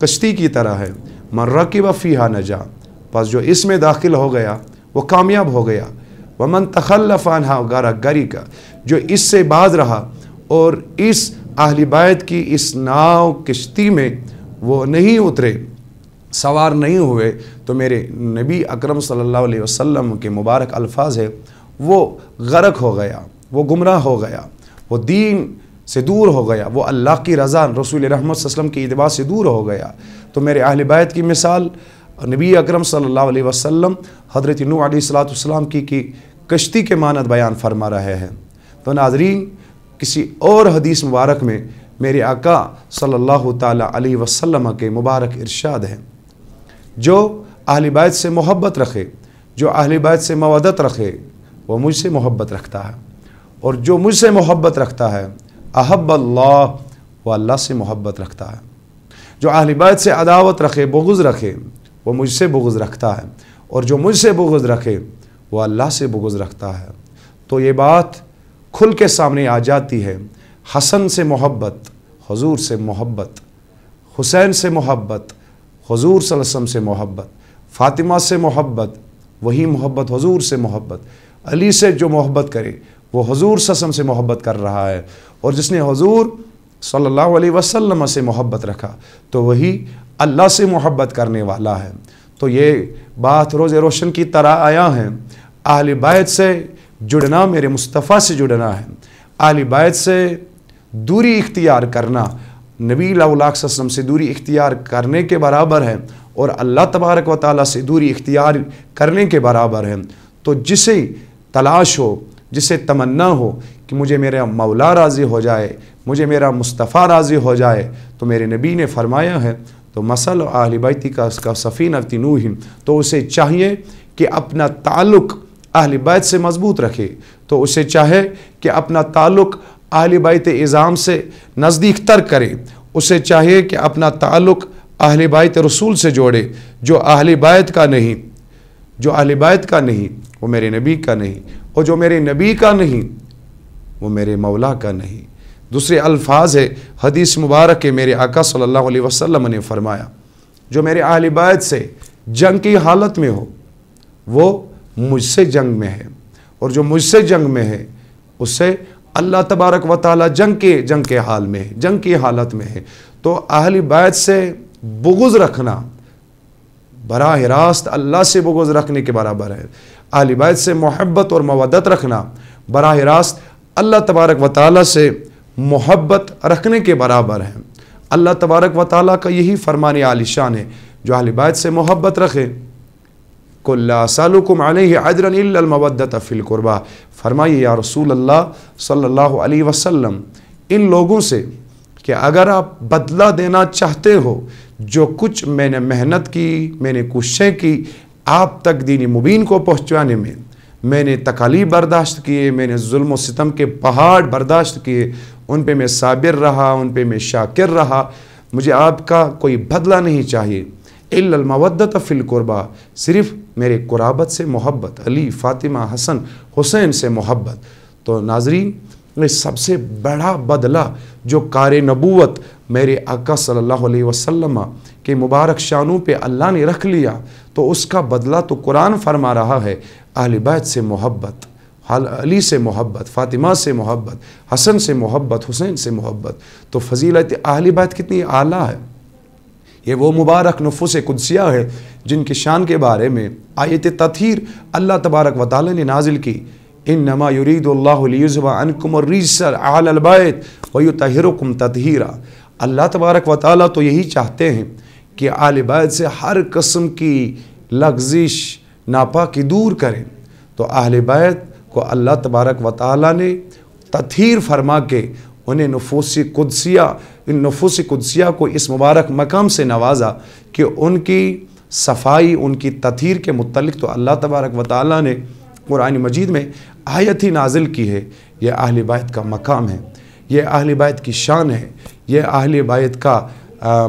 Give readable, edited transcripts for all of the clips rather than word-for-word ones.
کشتی کی طرح ہے، من رکب فیہا نجا، پس جو اس میں داخل ہو گیا وہ کامیاب ہو گیا، ومن تخلف عنہا غرق، جو اس سے باز رہا اور اس اہل بیت کی اس ناؤ کشتی میں وہ نہیں اترے، سوار نہیں ہوئے، تو میرے نبی اکرم صلی اللہ علیہ وسلم کے مبارک الفاظ ہے، وہ غرق ہو گیا، وہ گمراہ ہو گیا، وہ دین سے دور ہو گیا، وہ اللہ کی رضا رسول رحمت صلی اللہ علیہ وسلم کی اتباع سے دور ہو گیا۔ تو میرے اہل بیت کی مثال نبی اکرم صلی اللہ علیہ وسلم حضرت نوح علیہ السلام کی کشتی کے مانند بیان فرما رہے ہیں۔ تو ناظرین، کسی اور حدیث مبارک میں میرے آقا صلی اللہ تعالی علیہ وسلم کے مبارک ارشاد ہیں، جو اہل بیت سے محبت رکھے، جو اہل بیت سے مودت رکھے، وہ مجھ سے محبت رکھتا ہے، اور جو مجھ سے محبت رکھتا ہے احب اللہ، وہ اللہ سے محبت رکھتا ہے۔ جو اہل بیت سے عداوت رکھے، بغض رکھے، وہ مجھ سے بغض رکھتا ہے، اور جو مجھ سے بغض رکھے وہ اللہ سے بغض رکھتا ہے۔ تو یہ بات کھل کے سامنے آ جاتی ہے، حسن سے محبت، حضور سے محبت، حسین سے محبت، حضور صلی اللہ علیہ وسلم سے محبت، فاطمہ سے محبت، وہی محبت حضور سے محبت، علی سے جو محبت کرے وہ حضور صلی اللہ علیہ وسلم سے محبت کر رہا ہے، اور جس نے حضور صلی اللہ علیہ وسلم سے محبت رکھا تو وہی اللہ سے محبت کرنے والا ہے۔ تو یہ بات روز روشن کی طرح آیا ہے، اہل بیت سے جڑنا میرے مصطفیٰ سے جڑنا ہے، اہل بیت سے دوری اختیار کرنا نبی اللہ صلی اللہ علیہ وسلم سے دوری اختیار کرنے کے برابر ہے، اور اللہ تبارک و تعالیٰ سے دوری اختیار کرنے کے برابر ہے۔ تو جسے تلاش ہو، جسے تمنا ہو کہ مجھے میرا مولا راضی ہو جائے، مجھے میرا مصطفیٰ راضی ہو جائے، تو میرے نبی نے فرمایا ہے، تو مثل اہل بیتی کا سفینۃ نوح، تو اسے چاہیے کہ اپنا تعلق اہل بیت سے مضبوط رکھے، تو اسے چاہے کہ اپنا تعلق اہل بیت اعظام سے نزدیک تر کرے، اسے چاہیے کہ اپنا تعلق اہل بیت رسول سے جوڑے۔ جو اہل بیت کا نہیں، جو اہل بیت کا نہیں وہ میرے نبی کا نہیں، اور جو میرے نبی کا نہیں وہ میرے مولا کا نہیں۔ دوسرے الفاظ ہے حدیث مبارک کے، میرے آقا صلی اللہ علیہ وسلم نے فرمایا، جو میرے اہل بیت سے جنگ کی حالت میں ہو وہ مجھ سے جنگ میں ہے، اور جو مجھ سے جنگ میں ہے اس سے اللہ تبارک و تعالی جنگ کے حال میں ہے، جنگ کی حالت میں ہے۔ تو اہل بیت سے بغض رکھنا براہ راست اللہ سے بغض رکھنے کے برابر ہے، اہل بیت سے محبت اور مودت رکھنا براہ راست اللہ تبارک و تعالی سے محبت رکھنے کے برابر ہے۔ اللہ تبارک و تعالیٰ کا یہی فرمان عالی شان ہے، جو اہل بیت سے محبت رکھے، قُلْ لَا أَسْأَلُكُمْ عَلَيْهِ أَجْرًا إِلَّا الْمَوَدَّةَ فِي الْقُرْبَى، فرمائیے یا رسول اللہ صلی اللہ علیہ وسلم ان لوگوں سے کہ اگر آپ بدلہ دینا چاہتے ہو جو کچھ میں نے محنت کی، میں نے کوششیں کی آپ تک دین مبین کو پہنچانے میں، میں نے تکالیف برداشت کیے، میں نے ظلم و ستم کے پہاڑ برداشت کیے، ان پہ میں صابر رہا، ان پہ میں شاکر رہا، مجھے آپ کا کوئی بدلہ نہیں چاہیے، الا المودۃ فی القربى، صرف میرے قرابت سے محبت، علی، فاطمہ، حسن، حسین سے محبت۔ تو ناظرین، یہ سب سے بڑا بدلہ جو کار نبوت میرے آقا صلی اللہ علیہ وسلم کے مبارک شانوں پہ اللہ نے رکھ لیا، تو اس کا بدلہ تو قرآن فرما رہا ہے، اہل بیت سے محبت، علی سے محبت، فاطمہ سے محبت، حسن سے محبت، حسین سے محبت۔ تو فضیلت اہل بیت کتنی اعلیٰ ہے۔ یہ وہ مبارک نفوس قدسیہ ہے جن کی شان کے بارے میں آیت تطہیر اللہ تبارک و تعالی نے نازل کی، انما یرید اللہ لیذھب عنکم الرجس اہل البیت ویطہرکم تطہیرا۔ اللہ تبارک و تعالی تو یہی چاہتے ہیں کہ اہل بیت سے ہر قسم کی لغزش، ناپاکی دور کریں۔ تو اہل بیت کو اللہ تبارک و تعالی نے تطہیر فرما کے انہیں نفوس قدسیہ کو اس مبارک مقام سے نوازا کہ ان کی صفائی، ان کی تطہیر کے متعلق تو اللہ تبارک و تعالی نے قرآن مجید میں آیت ہی نازل کی ہے۔ یہ اہل بیت کا مقام ہے، یہ اہل بیت کی شان ہے، یہ اہل بیت کا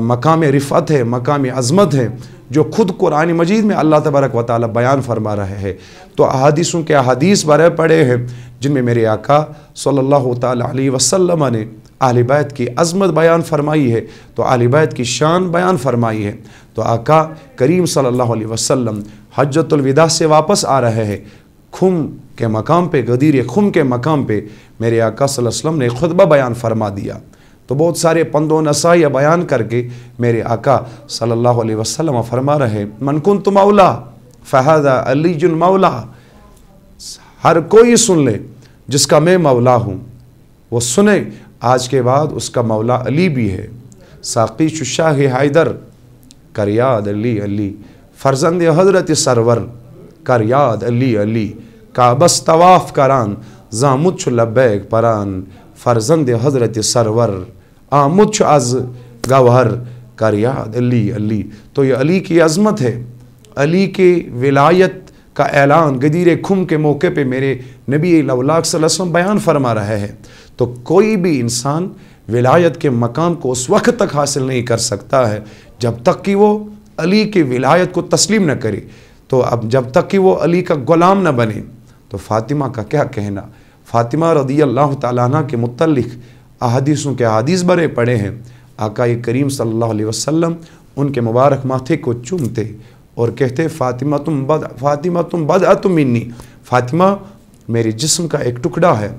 مقام رفعت ہے، مقام عظمت ہے، جو خود قرآن مجید میں اللہ تبارک و تعالی بیان فرما رہے ہیں، تو احادیثوں کے احادیث بھرے پڑے ہیں جن میں میرے آقا صلی اللہ تعالی علیہ وسلم نے اہل بیت کی عظمت بیان فرمائی ہے، تو اہل بیت کی شان بیان فرمائی ہے۔ تو آقا کریم صلی اللہ علیہ وسلم حجۃ الوداع سے واپس آ رہے ہیں، خم کے مقام پہ، غدیر خم کے مقام پہ میرے آقا صلی اللہ علیہ وسلم نے خطبہ بیان فرما دیا۔ تو بہت سارے پند و نصائح بیان کر کے میرے آقا صلی اللہ علیہ وسلم فرما رہے من کنت مولا فہذا علی مولا، ہر کوئی سن لے جس کا میں مولا ہوں وہ سنے، آج کے بعد اس کا مولا علی بھی ہے۔ ساقی شاہ حیدر کر یاد علی علی، فرزند حضرت سرور کر یاد علی علی، کعبس طواف کران زامد چو لبیک پران، فرزند حضرت سرور آمد چو از گوہر کر یاد علی علی۔ تو یہ علی کی عظمت ہے، علی کی ولایت کا اعلان غدیر خم کے موقع پہ میرے نبی الاولاق صلی اللہ علیہ وسلم بیان فرما رہے ہیں۔ تو کوئی بھی انسان ولایت کے مقام کو اس وقت تک حاصل نہیں کر سکتا ہے جب تک کہ وہ علی کی ولایت کو تسلیم نہ کرے، تو اب جب تک کہ وہ علی کا غلام نہ بنے۔ تو فاطمہ کا کیا کہنا، فاطمہ رضی اللہ تعالیٰ عنہ کے متعلق احادیثوں کے احادیث بھرے پڑے ہیں۔ آقا کریم صلی اللہ علیہ وسلم ان کے مبارک ماتھے کو چومتے اور کہتے فاطمہ تم بدعۃ منی، فاطمہ میرے جسم کا ایک ٹکڑا ہے،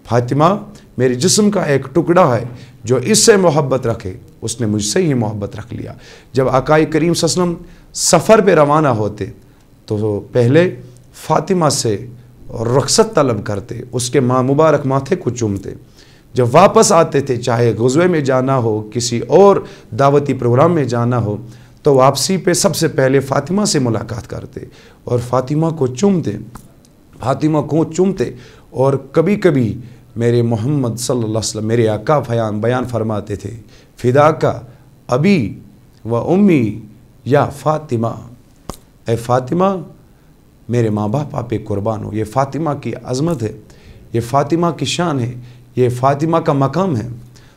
فاطمہ میرے جسم کا ایک ٹکڑا ہے، جو اس سے محبت رکھے اس نے مجھ سے ہی محبت رکھ لیا۔ جب آقا کریم صلی اللہ علیہ وسلم سفر پہ روانہ ہوتے تو پہلے فاطمہ سے رخصت طلب کرتے، اس کے ماں مبارک ماتھے کو چومتے۔ جب واپس آتے تھے، چاہے غزوے میں جانا ہو، کسی اور دعوتی پروگرام میں جانا ہو، تو واپسی پہ سب سے پہلے فاطمہ سے ملاقات کرتے اور فاطمہ کو چومتے، اور کبھی کبھی میرے محمد صلی اللہ علیہ وسلم میرے آقا بیان فرماتے تھے فدا کا ابی و امی یا فاطمہ، اے فاطمہ میرے ماں باپ آپ قربان ہو۔ یہ فاطمہ کی عظمت ہے، یہ فاطمہ کی شان ہے، یہ فاطمہ کا مقام ہے۔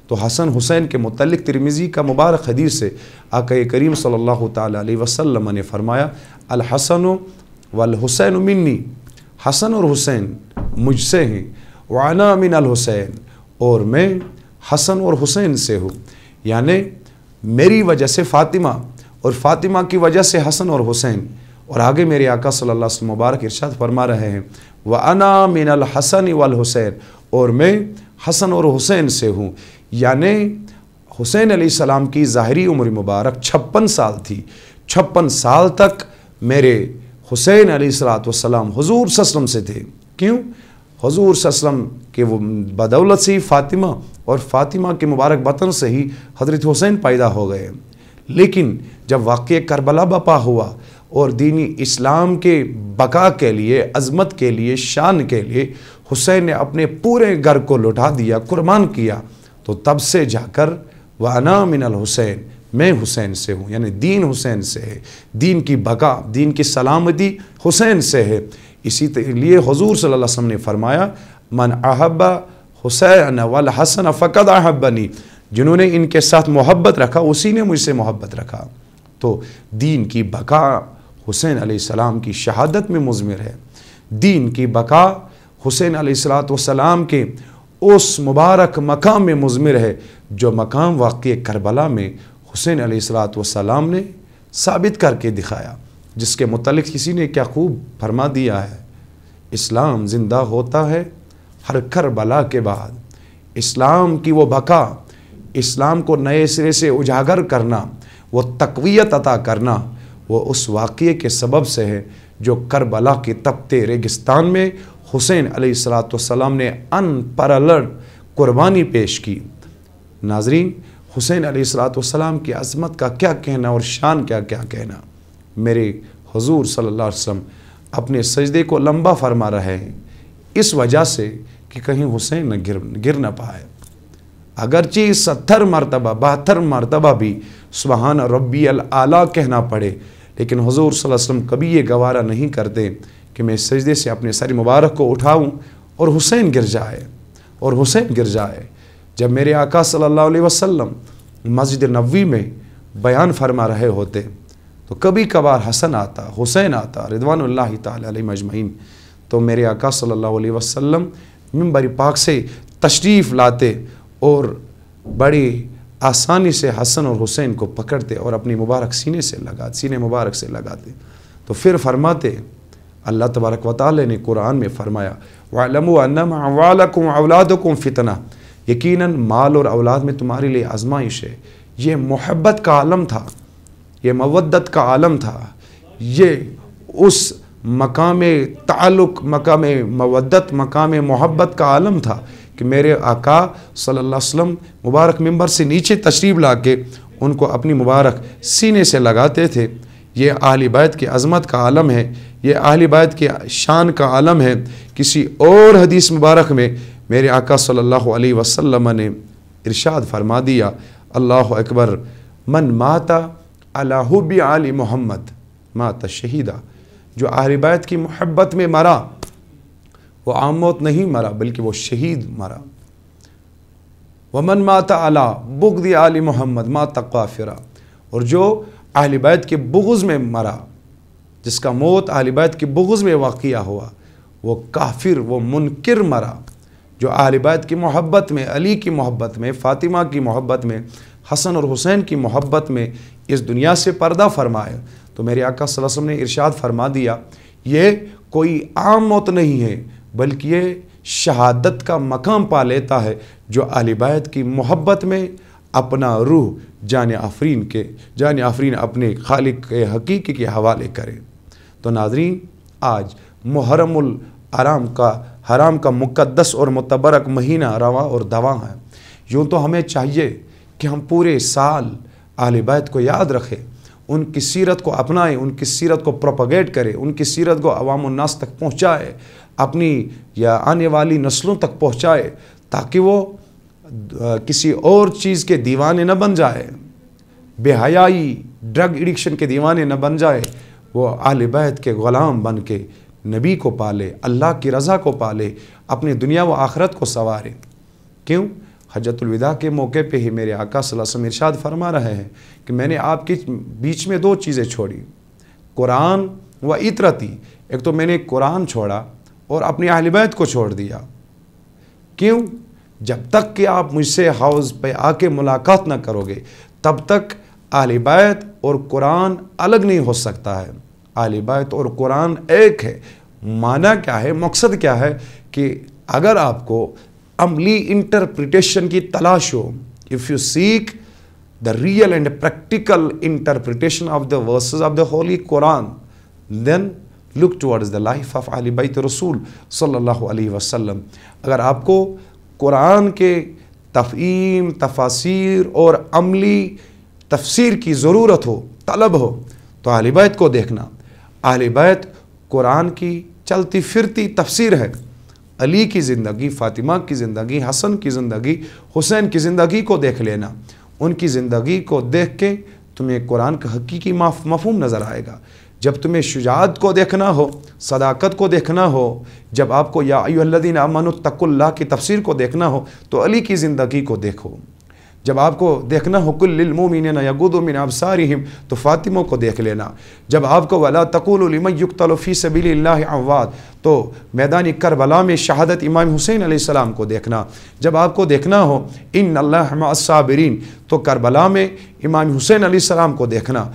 تو حسن حسین کے متعلق ترمذی کا مبارک حدیث سے آقا کریم صلی اللہ تعالی علیہ وسلم نے فرمایا الحسن والحسین منی، حسن اور حسین مجھ سے ہیں، وانا من الحسین، اور میں حسن اور حسین سے ہوں، یعنی میری وجہ سے فاطمہ اور فاطمہ کی وجہ سے حسن اور حسین۔ اور آگے میرے آقا صلی اللہ علیہ وسلم مبارک ارشاد فرما رہے ہیں وَأَنَا مِنَ الْحَسَنِ وَالْحُسَيْنِ، اور میں حسن اور حسین سے ہوں، یعنی حسین علیہ السلام کی ظاہری عمر مبارک 56 سال تھی، 56 سال تک میرے حسین علیہ السلام حضور صلی اللہ علیہ وسلم سے تھے۔ کیوں؟ حضور صلی اللہ علیہ وسلم کے وہ بدولت سے ہی فاطمہ اور فاطمہ کے مبارک بطن سے ہی حضرت حسین پیدا ہو گئے۔ لیکن جب واقعہ کربلا بپا ہوا اور دینی اسلام کے بقا کے لیے، عظمت کے لیے، شان کے لیے حسین نے اپنے پورے گھر کو لٹا دیا، قربان کیا، تو تب سے جا کر وَأَنَا مِنَ الْحُسَيْنِ، میں حسین سے ہوں، یعنی دین حسین سے ہے، دین کی بقا، دین کی سلامتی حسین سے ہے۔ اسی لیے حضور صلی اللہ علیہ وسلم نے فرمایا من احب حسین والحسن فقد احبنی، جنہوں نے ان کے ساتھ محبت رکھا اسی نے مجھ سے محبت رکھا۔ تو دین کی بقا حسین علیہ السلام کی شہادت میں مضمر ہے، دین کی بقا حسین علیہ السلام کے اس مبارک مقام میں مضمر ہے جو مقام واقع کربلا میں حسین علیہ السلام نے ثابت کر کے دکھایا، جس کے متعلق کسی نے کیا خوب فرما دیا ہے اسلام زندہ ہوتا ہے ہر کربلا کے بعد۔ اسلام کی وہ بقا، اسلام کو نئے سرے سے اجاگر کرنا، وہ تقویت عطا کرنا، وہ اس واقعے کے سبب سے ہے جو کربلا کے تپتے ریگستان میں حسین علیہ السلام نے ان پرلڑ قربانی پیش کی۔ ناظرین، حسین علیہ السلام کی عظمت کا کیا کہنا اور شان کیا کہنا۔ میرے حضور صلی اللہ علیہ وسلم اپنے سجدے کو لمبا فرما رہے ہیں اس وجہ سے کہ کہیں حسین گر نہ پائے، اگرچہ 70 مرتبہ 72 مرتبہ بھی سبحان ربی الاعلیٰ کہنا پڑے، لیکن حضور صلی اللہ علیہ وسلم کبھی یہ گوارہ نہیں کرتے کہ میں سجدے سے اپنے سر مبارک کو اٹھاؤں اور حسین گر جائے۔ جب میرے آقا صلی اللہ علیہ وسلم مسجد نبوی میں بیان فرما رہے ہوتے تو کبھی کبھار حسن آتا، حسین آتا رضوان اللہ تعالی علیہ مجمعین، تو میرے آقا صلی اللہ علیہ وسلم منبر پاک سے تشریف لاتے اور بڑی آسانی سے حسن اور حسین کو پکڑتے اور اپنی مبارک سینے مبارک سے لگاتے. تو پھر فرماتے، اللہ تبارک و تعالی نے قرآن میں فرمایا وَاعْلَمُوا أَنَّمَا أَمْوَالَكُمْ وَأَوْلَادُكُمْ فِتْنَةٌ، یقیناً مال اور اولاد میں تمہارے لیے آزمائش ہے. یہ محبت کا عالم تھا، یہ مودت کا عالم تھا، یہ اس مقام تعلق، مقام مودت، مقام محبت کا عالم تھا کہ میرے آقا صلی اللہ علیہ وسلم مبارک منبر سے نیچے تشریف لا کے ان کو اپنی مبارک سینے سے لگاتے تھے. یہ اہل بیت کی عظمت کا عالم ہے، یہ اہل بیت کی شان کا عالم ہے. کسی اور حدیث مبارک میں میرے آقا صلی اللہ علیہ وسلم نے ارشاد فرما دیا، اللہ اکبر، من مات علی حب آل محمد مات شہیدہ، جو اہل بیت کی محبت میں مرا وہ عام موت نہیں مرا بلکہ وہ شہید مرا. ومن مات علی بغض آل محمد مات کافرا، اور جو اہل بیت کے بغض میں مرا، جس کا موت اہل بیت کے بغض میں واقعہ ہوا، وہ کافر، وہ منکر مرا. جو اہل بیت کی محبت میں، علی کی محبت میں، فاطمہ کی محبت میں، حسن اور حسین کی محبت میں اس دنیا سے پردہ فرمائے، تو میرے آقا صلی اللہ علیہ وسلم نے ارشاد فرما دیا، یہ کوئی عام موت نہیں ہے بلکہ یہ شہادت کا مقام پا لیتا ہے جو اہل بیت کی محبت میں اپنا روح جان آفرین اپنے خالق حقیقی کے حوالے کرے. تو ناظرین، آج محرم حرام کا مقدس اور متبرک مہینہ رواں اور دواں ہے. یوں تو ہمیں چاہیے کہ ہم پورے سال اہل بیت کو یاد رکھیں، ان کی سیرت کو اپنائیں، ان کی سیرت کو پروپیگیٹ کریں، ان کی سیرت کو عوام الناس تک پہنچائے، اپنی یا آنے والی نسلوں تک پہنچائے، تاکہ وہ کسی اور چیز کے دیوانے نہ بن جائے، بے حیائی، ڈرگ ایڈکشن کے دیوانے نہ بن جائے. وہ اہل بیت کے غلام بن کے نبی کو پالے، اللہ کی رضا کو پالے، اپنی دنیا و آخرت کو سنوارے. کیوں؟ حجۃ الوداع کے موقع پہ ہی میرے آقا صلی اللہ علیہ وسلم ارشاد فرما رہے ہیں کہ میں نے آپ کے بیچ میں دو چیزیں چھوڑی، قرآن و عطرتی. ایک تو میں نے قرآن چھوڑا اور اپنی اہل بیت کو چھوڑ دیا. کیوں؟ جب تک کہ آپ مجھ سے حوض پہ آ کے ملاقات نہ کرو گے تب تک اہل بیت اور قرآن الگ نہیں ہو سکتا ہے. اہل بیت اور قرآن ایک ہے. معنی کیا ہے، مقصد کیا ہے کہ اگر آپ کو عملی انٹرپریٹیشن کی تلاش ہو، if you seek the real and practical interpretation of the verses of the Holy Quran, then look towards the life of Ahl Bayt Rasul صلی اللہ علیہ وسلم. اگر آپ کو قرآن کے تفہیم، تفاسیر اور عملی تفسیر کی ضرورت ہو، طلب ہو، تو اہل بیت کو دیکھنا. اہل بیت قرآن کی چلتی پھرتی تفسیر ہے. علی کی زندگی، فاطمہ کی زندگی، حسن کی زندگی، حسین کی زندگی کو دیکھ لینا. ان کی زندگی کو دیکھ کے تمہیں قرآن کا حقیقی مفہوم نظر آئے گا. جب تمہیں شجاعت کو دیکھنا ہو، صداقت کو دیکھنا ہو، جب آپ کو یا ایھا الذین آمنوا اتقوا اللہ کی تفسیر کو دیکھنا ہو تو علی کی زندگی کو دیکھو. جب آپ کو دیکھنا ہو کل للمؤمنین یغضوا من ابصارہم تو فاطمہ کو دیکھ لینا. جب آپ کو ولا تقولوا لمن یقتل فی سبیل اللہ اموات تو میدان کربلا میں شہادت امام حسین علیہ السلام کو دیکھنا. جب آپ کو دیکھنا ہو ان اللہ مع الصابرین تو کربلا میں امام حسین علیہ السلام کو دیکھنا،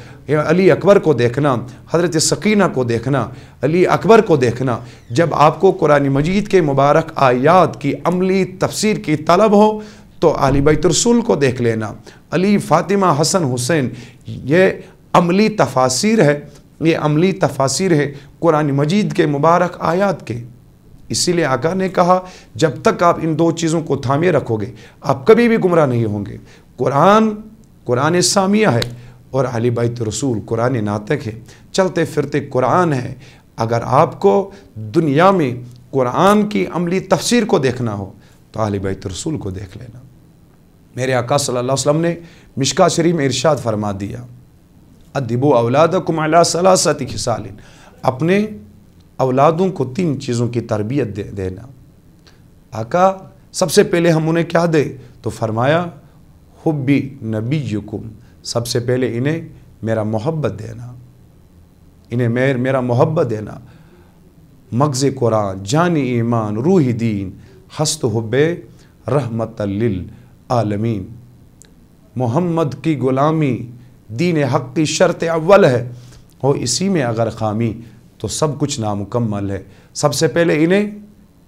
علی اکبر کو دیکھنا، حضرت سکینہ کو دیکھنا، علی اکبر کو دیکھنا. جب آپ کو قرآن مجید کے مبارک آیات کی عملی تفسیر کی طلب ہو تو اہل بیت رسول کو دیکھ لینا. علی، فاطمہ، حسن، حسین، یہ عملی تفاسیر ہے، یہ عملی تفاسیر ہے قرآن مجید کے مبارک آیات کے. اسی لیے آقا نے کہا جب تک آپ ان دو چیزوں کو تھامے رکھو گے آپ کبھی بھی گمراہ نہیں ہوں گے. قرآن سامیہ ہے اور اہل بیت رسول قرآن ناطق ہے، چلتے پھرتے قرآن ہے. اگر آپ کو دنیا میں قرآن کی عملی تفسیر کو دیکھنا ہو تو اہل بیت رسول کو دیکھ لینا. میرے آقا صلی اللہ علیہ وسلم نے مشکاۃ شریف میں ارشاد فرما دیا ادبوا اولادکم علی ثلاثۃ خصال، اپنے اولادوں کو 3 چیزوں کی تربیت دینا. آقا سب سے پہلے ہم انہیں کیا دیں تو فرمایا حب نبیکم، سب سے پہلے انہیں میرا محبت دینا. انہیں میرا محبت دینا، مغز قرآن، جان ایمان، روح دین، ہست حب رحمت للعالمین۔ محمد کی غلامی دین حق کی شرط اول ہے، ہو اسی میں اگر خامی تو سب کچھ نامکمل ہے۔ سب سے پہلے انہیں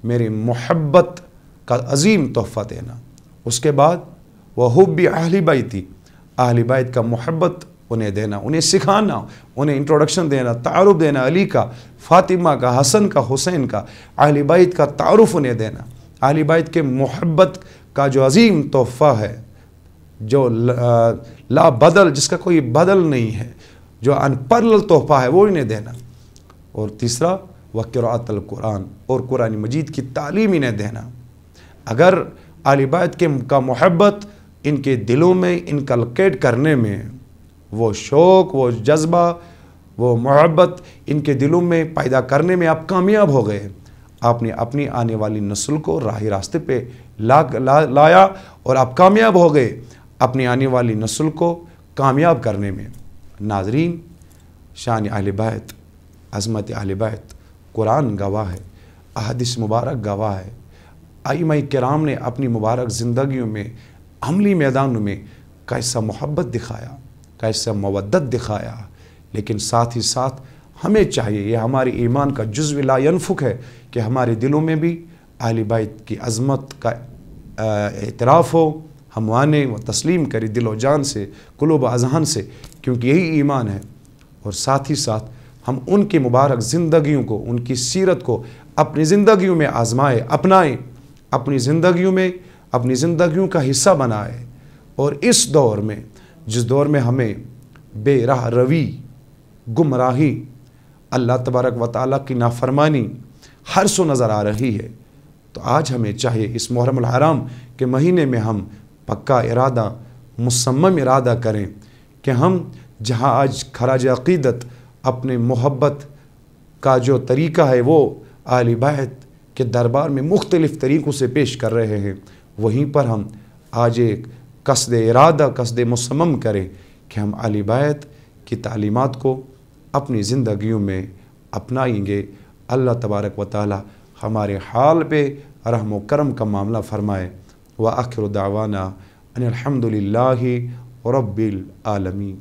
میری محبت کا عظیم تحفہ دینا، اس کے بعد وہ حب اہل بیتی، اہل بیت کا محبت انہیں دینا، انہیں سکھانا، انہیں انٹروڈکشن دینا، تعارف دینا، علی کا، فاطمہ کا، حسن کا، حسین کا، اہل بیت کا تعارف انہیں دینا۔ اہل بیت کے محبت کا جو عظیم تحفہ ہے، جو لا بدل، جس کا کوئی بدل نہیں ہے، جو انپرل تحفہ ہے، وہ انہیں دینا۔ اور تیسرا وقراءۃ القرآن، اور قرآن مجید کی تعلیم انہیں دینا۔ اگر اہل بیت کا محبت ان کے دلوں میں انکلکیٹ کرنے میں، وہ شوق، وہ جذبہ، وہ محبت ان کے دلوں میں پیدا کرنے میں آپ کامیاب ہو گئے، آپ نے اپنی آنے والی نسل کو راہ راستے پہ لایا، اور آپ کامیاب ہو گئے اپنی آنے والی نسل کو کامیاب کرنے میں۔ ناظرین، شان اہل بیت، عظمت اہل بیت قرآن گواہ ہے، احادیث مبارک گواہ ہے، ائمہ کرام نے اپنی مبارک زندگیوں میں عملی میدانوں میں کیسا محبت دکھایا، کیسا مودت دکھایا۔ لیکن ساتھ ہی ساتھ ہمیں چاہیے، یہ ہماری ایمان کا جزو لا ینفک ہے، کہ ہمارے دلوں میں بھی اہل بیت کی عظمت کا اعتراف ہو، ہم مانیں و تسلیم کریں دل و جان سے، قلوب و اذہان سے، کیونکہ یہی ایمان ہے۔ اور ساتھ ہی ساتھ ہم ان کی مبارک زندگیوں کو، ان کی سیرت کو اپنی زندگیوں میں آزمائیں، اپنائیں، اپنی زندگیوں میں، اپنی زندگیوں کا حصہ بنائیں۔ اور اس دور میں، جس دور میں ہمیں بے راہ روی، گمراہی، اللہ تبارک و تعالیٰ کی نافرمانی ہر سو نظر آ رہی ہے، تو آج ہمیں چاہیے اس محرم الحرام کے مہینے میں ہم پکا ارادہ، مصمم ارادہ کریں کہ ہم جہاں آج خراج عقیدت اپنے محبت کا جو طریقہ ہے وہ اہل بیت کے دربار میں مختلف طریقوں سے پیش کر رہے ہیں، وہیں پر ہم آج ایک قصد ارادہ، قصد مصمم کریں کہ ہم اہل بیت کی تعلیمات کو اپنی زندگیوں میں اپنائیں گے۔ اللہ تبارک و تعالی ہمارے حال پہ رحم و کرم کا معاملہ فرمائے۔ وآخر دعوانا ان الحمد للہ رب العالمین۔